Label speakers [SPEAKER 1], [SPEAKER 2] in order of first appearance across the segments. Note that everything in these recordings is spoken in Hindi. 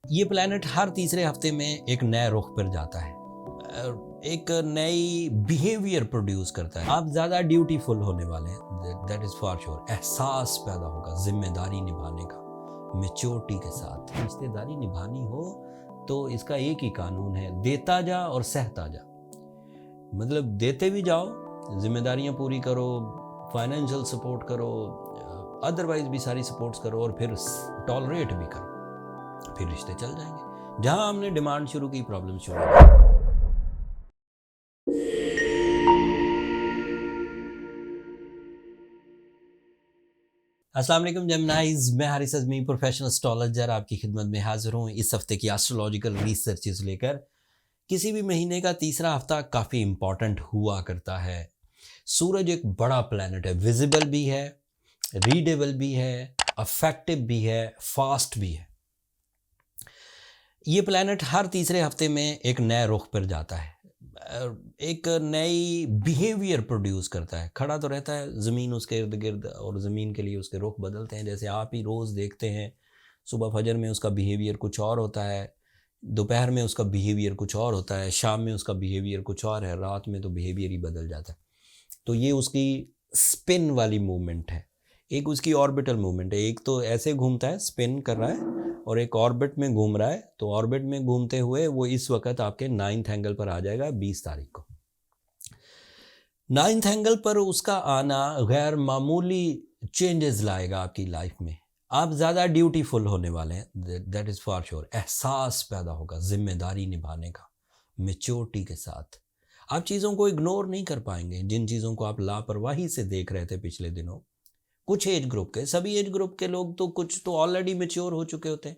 [SPEAKER 1] ये प्लैनेट हर तीसरे हफ्ते में एक नए रुख पर जाता है, एक नई बिहेवियर प्रोड्यूस करता है। आप ज़्यादा ड्यूटीफुल होने वाले हैं, दैट इज़ फॉर श्योर। एहसास पैदा होगा जिम्मेदारी निभाने का, मैच्योरिटी के साथ। रिश्तेदारी निभानी हो तो इसका एक ही कानून है, देता जा और सहता जा। मतलब देते भी जाओ, जिम्मेदारियां पूरी करो, फाइनेंशियल सपोर्ट करो, अदरवाइज भी सारी सपोर्ट्स करो, और फिर टॉलरेट भी करो, फिर रिश्ते चल जाएंगे। जहां हमने डिमांड शुरू की, प्रॉब्लम शुरू हो गई। अस्सलाम वालेकुम जेमिनाइज, मैं हारिस अज़मी, प्रोफेशनल एस्ट्रोलॉजर, आपकी खिदमत में हाजिर हूँ इस हफ्ते की एस्ट्रोलॉजिकल रिसर्चेस लेकर। किसी भी महीने का तीसरा हफ्ता काफ़ी इम्पॉर्टेंट हुआ करता है। सूरज एक बड़ा प्लैनेट है, विजिबल भी है, रीडेबल भी है, अफेक्टिव भी है, फास्ट भी है। ये प्लैनेट हर तीसरे हफ्ते में एक नए रुख पर जाता है, एक नई बिहेवियर प्रोड्यूस करता है। खड़ा तो रहता है ज़मीन उसके इर्द गिर्द, और ज़मीन के लिए उसके रुख बदलते हैं। जैसे आप ही रोज़ देखते हैं, सुबह फजर में उसका बिहेवियर कुछ और होता है, दोपहर में उसका बिहेवियर कुछ और होता है, शाम में उसका बिहेवियर कुछ और है, रात में तो बिहेवियर ही बदल जाता है। तो ये उसकी स्पिन वाली मूवमेंट है। एक उसकी ऑर्बिटल मूवमेंट है। एक तो ऐसे घूमता है, स्पिन कर रहा है, और एक ऑर्बिट में घूम रहा है। तो ऑर्बिट में घूमते हुए वो इस वक्त आपके 9th एंगल पर आ जाएगा 20 तारीख को। 9th एंगल पर उसका आना गैर मामूली चेंजेस लाएगा आपकी लाइफ में। आप ज़्यादा ड्यूटीफुल होने वाले हैं, दैट इज़ फॉर श्योर। एहसास पैदा होगा जिम्मेदारी निभाने का, मैच्योरिटी के साथ। आप चीज़ों को इग्नोर नहीं कर पाएंगे, जिन चीज़ों को आप लापरवाही से देख रहे थे पिछले दिनों। कुछ एज ग्रुप के, सभी एज ग्रुप के लोग तो कुछ तो ऑलरेडी मैच्योर हो चुके होते हैं।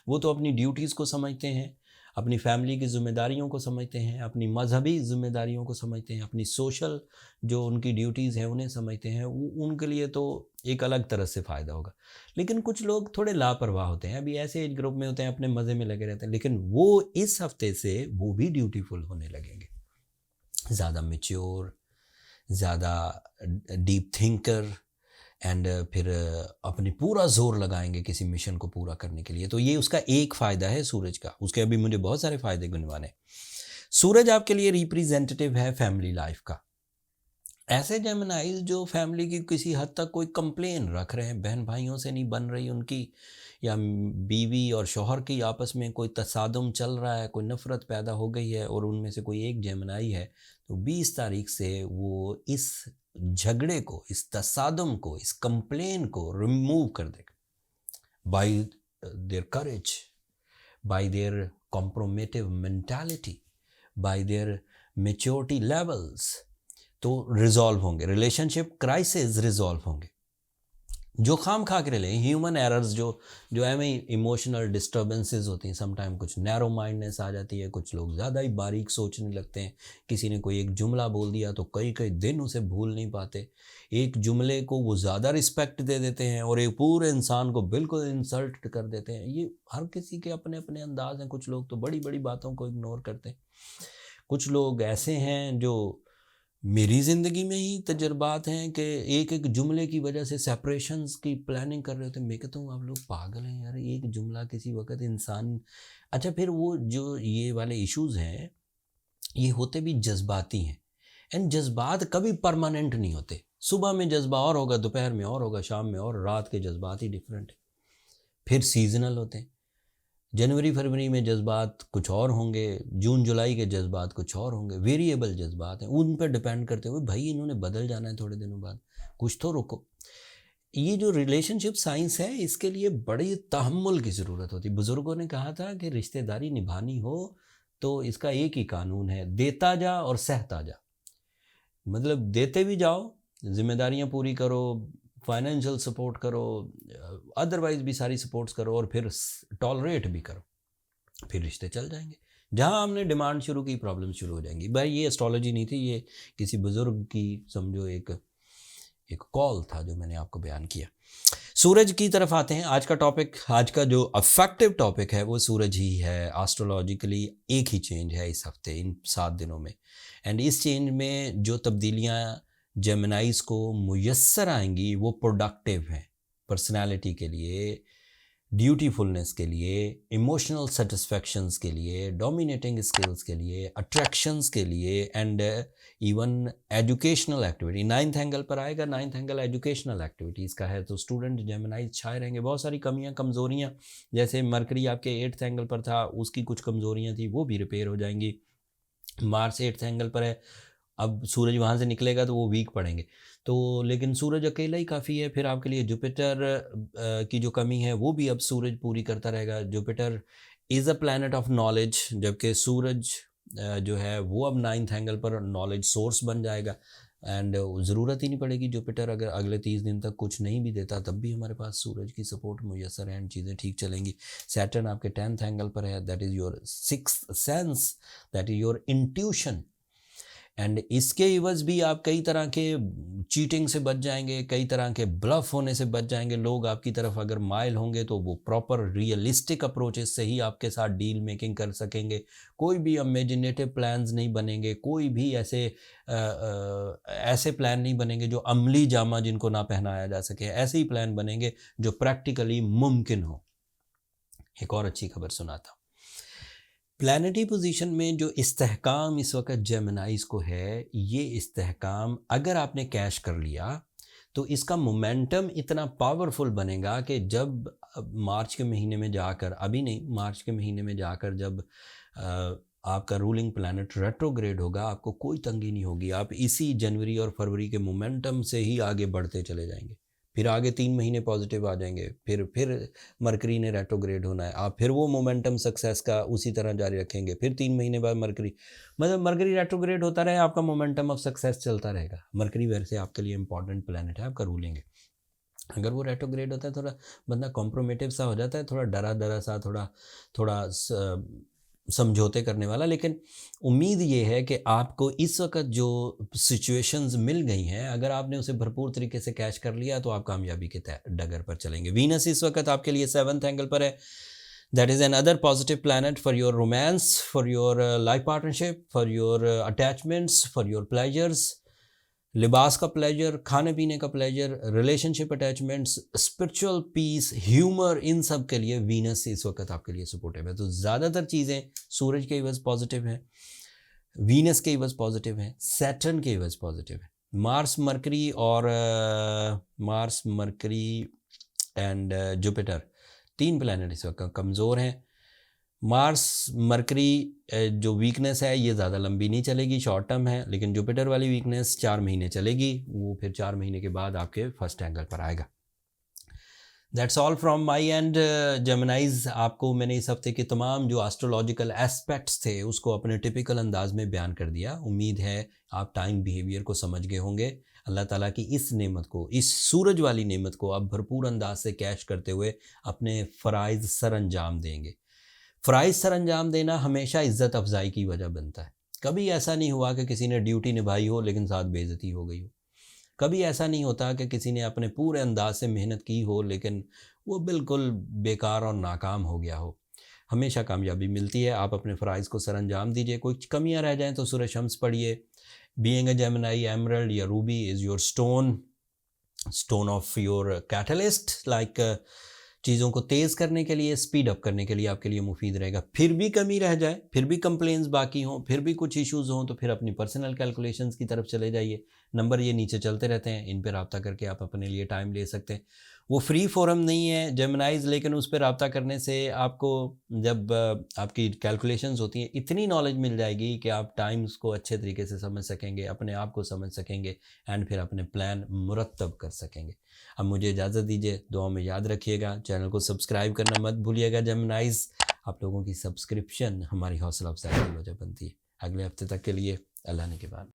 [SPEAKER 1] वो तो अपनी ड्यूटीज़ को समझते हैं, अपनी फैमिली की जिम्मेदारियों को समझते हैं, अपनी मजहबी जिम्मेदारियों को समझते हैं, अपनी सोशल जो उनकी ड्यूटीज़ हैं उन्हें समझते हैं। उनके लिए तो एक अलग तरह से फ़ायदा होगा। लेकिन कुछ लोग थोड़े लापरवाह होते हैं, अभी ऐसे एज ग्रुप में होते हैं, अपने मज़े में लगे रहते हैं। लेकिन वो इस हफ्ते से वो भी ड्यूटीफुल होने लगेंगे, ज़्यादा मैच्योर, ज़्यादा डीप थिंकर, एंड फिर अपनी पूरा जोर लगाएंगे किसी मिशन को पूरा करने के लिए। तो ये उसका एक फ़ायदा है सूरज का। उसके अभी मुझे बहुत सारे फ़ायदे गिनवाने। सूरज आपके लिए रिप्रेजेंटेटिव है फैमिली लाइफ का। ऐसे जेमिनाइज जो फैमिली की किसी हद तक कोई कंप्लेन रख रहे हैं, बहन भाइयों से नहीं बन रही उनकी, या बीवी और शौहर की आपस में कोई तसादुम चल रहा है, कोई नफ़रत पैदा हो गई है, और उनमें से कोई एक जेमिनाई है, तो 20 तारीख से वो इस झगड़े को, इस तसादुम को, इस कंप्लेन को रिमूव कर देगा by their courage, by their कॉम्प्रोमेटिव mentality, by their maturity levels. तो रिजॉल्व होंगे, रिलेशनशिप क्राइसिस रिजॉल्व होंगे। जो खाम खा के रहे ह्यूमन एरर्स, जो हमें इमोशनल डिस्टर्बेंसेस होती हैं, समटाइम कुछ नैरो माइंडनेस आ जाती है, कुछ लोग ज़्यादा ही बारीक सोचने लगते हैं। किसी ने कोई एक जुमला बोल दिया तो कई कई दिन उसे भूल नहीं पाते। एक जुमले को वो ज़्यादा रिस्पेक्ट दे देते हैं, और एक पूरे इंसान को बिल्कुल इंसल्ट कर देते हैं। ये हर किसी के अपने अपने अंदाज हैं। कुछ लोग तो बड़ी बड़ी बातों को इग्नोर करते हैं। कुछ लोग ऐसे हैं जो, मेरी ज़िंदगी में ही तजर्बात हैं कि एक एक जुमले की वजह से सेपरेशंस की प्लानिंग कर रहे होते हैं। मैं कहता हूँ आप लोग पागल हैं यार, एक जुमला किसी वक्त इंसान। अच्छा, फिर वो जो ये वाले इश्यूज़ हैं, ये होते भी जज्बाती हैं, एंड जज्बात कभी परमानेंट नहीं होते। सुबह में जज्बा और होगा, दोपहर में और होगा, शाम में और, रात के जज्बात ही डिफरेंट है। फिर सीजनल होते हैं। जनवरी फरवरी में जज्बात कुछ और होंगे, जून जुलाई के जज्बात कुछ और होंगे। वेरिएबल जज्बात हैं, उन पर डिपेंड करते हुए भाई इन्होंने बदल जाना है थोड़े दिनों बाद, कुछ तो रुको। ये जो रिलेशनशिप साइंस है, इसके लिए बड़ी तहम्मुल की ज़रूरत होती है। बुज़ुर्गों ने कहा था कि रिश्तेदारी निभानी हो तो इसका एक ही कानून है, देता जा और सहता जा। मतलब देते भी जाओ, जिम्मेदारियां पूरी करो, फाइनेंशियल सपोर्ट करो, अदरवाइज भी सारी सपोर्ट्स करो, और फिर टॉलरेट भी करो, फिर रिश्ते चल जाएंगे। जहां हमने डिमांड शुरू की, प्रॉब्लम शुरू हो जाएंगी। भाई ये एस्ट्रोलॉजी नहीं थी, ये किसी बुजुर्ग की समझो एक एक कॉल था जो मैंने आपको बयान किया। सूरज की तरफ आते हैं। आज का टॉपिक, आज का जो अफेक्टिव टॉपिक है वो सूरज ही है। एस्ट्रोलॉजिकली एक ही चेंज है इस हफ्ते, इन 7 दिनों में। एंड इस चेंज में जो तब्दीलियां जेमिनाइज को मुयस्सर आएंगी वो प्रोडक्टिव हैं, पर्सनालिटी के लिए, ड्यूटीफुलनेस के लिए, इमोशनल सेटिस्फैक्शंस के लिए, डोमिनेटिंग स्किल्स के लिए, अट्रैक्शंस के लिए, and even educational activity. Ninth angle पर आएगा, नाइन्थ एंगल एजुकेशनल एक्टिविटीज़ का है, तो स्टूडेंट जेमिनाइज छाए रहेंगे। बहुत सारी कमियां, कमज़ोरियां, जैसे मरकरी आपके 8th एंगल पर था, उसकी कुछ कमज़ोरियां थी, वो भी रिपेयर हो जाएंगी। मार्स 8th एंगल पर है, अब सूरज वहाँ से निकलेगा तो वो वीक पड़ेंगे, तो लेकिन सूरज अकेला ही काफ़ी है। फिर आपके लिए जुपिटर की जो कमी है वो भी अब सूरज पूरी करता रहेगा। Jupiter is a planet of knowledge, जबकि सूरज जो है वो अब 9th एंगल पर नॉलेज सोर्स बन जाएगा, एंड ज़रूरत ही नहीं पड़ेगी। जुपिटर अगर अगले 30 दिन तक कुछ नहीं भी देता तब भी हमारे पास सूरज की सपोर्ट मुयसर है एंड चीज़ें ठीक चलेंगी। सैटर्न आपके 10th एंगल पर है, that is your 6th sense, that is your intuition, and इसके इवज़ भी आप कई तरह के चीटिंग से बच जाएंगे, कई तरह के ब्लफ होने से बच जाएंगे। लोग आपकी तरफ अगर माइल होंगे तो वो प्रॉपर रियलिस्टिक अप्रोचेस से ही आपके साथ डील मेकिंग कर सकेंगे। कोई भी इमेजिनेटिव प्लान्स नहीं बनेंगे, कोई भी ऐसे प्लान नहीं बनेंगे जो अमली जामा जिनको ना पहनाया जा सके। ऐसे ही प्लान बनेंगे जो प्रैक्टिकली मुमकिन हो। एक और अच्छी खबर सुनाता हूँ। प्लानिटरी पोजीशन में जो इस्तेहकाम इस वक्त जेमिनाइज को है, ये इस्तेहकाम अगर आपने कैश कर लिया तो इसका मोमेंटम इतना पावरफुल बनेगा कि जब मार्च के महीने में जाकर, अभी नहीं, मार्च के महीने में जाकर जब आपका रूलिंग प्लैनेट रेट्रोग्रेड होगा, आपको कोई तंगी नहीं होगी। आप इसी जनवरी और फरवरी के मोमेंटम से ही आगे बढ़ते चले जाएंगे। फिर आगे 3 महीने पॉजिटिव आ जाएंगे, फिर मरकरी ने रेट्रोग्रेड होना है, आप फिर वो मोमेंटम सक्सेस का उसी तरह जारी रखेंगे। फिर 3 महीने बाद मरकरी, मतलब मरकरी रेट्रोग्रेड होता रहे, आपका मोमेंटम ऑफ सक्सेस चलता रहेगा। मरकरी वैसे आपके लिए इंपॉर्टेंट प्लैनेट है, आपका रूलिंग है। अगर वो रेट्रोग्रेड होता है थोड़ा बंदा कॉम्प्रोमेटिव सा हो जाता है, थोड़ा डरा डरा सा, थोड़ा समझौते करने वाला। लेकिन उम्मीद ये है कि आपको इस वक्त जो सिचुएशंस मिल गई हैं, अगर आपने उसे भरपूर तरीके से कैच कर लिया तो आप कामयाबी के डगर पर चलेंगे। वीनस इस वक्त आपके लिए 7th एंगल पर है, that is another positive planet for your romance, for your life partnership, for your attachments, for your pleasures, लिबास का प्लेजर, खाने पीने का pleasure, relationship attachments, spiritual peace, humour, इन सब के लिए वीनस इस वक्त आपके लिए सपोर्टिव है। तो ज़्यादातर चीज़ें सूरज के इवज़ पॉजिटिव हैं, वीनस के इवज़ पॉजिटिव हैं, सैटर्न के इवज़ पॉजिटिव है। Mars mercury and Jupiter, 3 planet इस वक्त कमज़ोर हैं। मार्स मरकरी जो वीकनेस है ये ज़्यादा लंबी नहीं चलेगी, शॉर्ट टर्म है, लेकिन जुपिटर वाली वीकनेस 4 महीने चलेगी, वो फिर 4 महीने के बाद आपके फर्स्ट एंगल पर आएगा। That's all from my and जेमिनाइज। आपको मैंने इस हफ्ते के तमाम जो एस्ट्रोलॉजिकल एस्पेक्ट्स थे उसको अपने टिपिकल अंदाज में बयान कर दिया। उम्मीद है आप टाइम बिहेवियर को समझ गए होंगे। अल्लाह ताला की इस नेमत को, इस सूरज वाली नेमत को आप भरपूर अंदाज से कैश करते हुए अपने फ़राइज़ सर अंजाम देंगे। फ़राइज़ सर अंजाम देना हमेशा इज़्ज़त अफजाई की वजह बनता है। कभी ऐसा नहीं हुआ कि किसी ने ड्यूटी निभाई हो लेकिन साथ बेइज्जती हो गई हो। कभी ऐसा नहीं होता कि किसी ने अपने पूरे अंदाज से मेहनत की हो लेकिन वो बिल्कुल बेकार और नाकाम हो गया हो। हमेशा कामयाबी मिलती है। आप अपने फ़राइज़ को सर अंजाम दीजिए। कोई कमियां रह जाएं तो सूरह शम्स पढ़िए। बीइंग अ जेमिनी, एमरल्ड या Ruby is your stone of your catalyst, like चीज़ों को तेज़ करने के लिए, स्पीड अप करने के लिए आपके लिए मुफीद रहेगा। फिर भी कमी रह जाए, फिर भी कंप्लेंट्स बाकी हों, फिर भी कुछ इश्यूज़ हों, तो फिर अपनी पर्सनल कैलकुलेशंस की तरफ चले जाइए। नंबर ये नीचे चलते रहते हैं, इन पर रब्ता करके आप अपने लिए टाइम ले सकते हैं। वो फ्री फोरम नहीं है जेमिनाइज, लेकिन उस पर रब्ता करने से आपको जब आपकी कैलकुलेशंस होती हैं इतनी नॉलेज मिल जाएगी कि आप टाइम्स को अच्छे तरीके से समझ सकेंगे, अपने आप को समझ सकेंगे एंड फिर अपने प्लान मुरतब कर सकेंगे। अब मुझे इजाज़त दीजिए, दुआ में याद रखिएगा, चैनल को सब्सक्राइब करना मत भूलिएगा। जेमिनाइज, आप लोगों की सब्सक्रिप्शन हमारी हौसला अफजाई की वजह बनती है। अगले हफ्ते तक के लिए अल्लाह ने के बाद।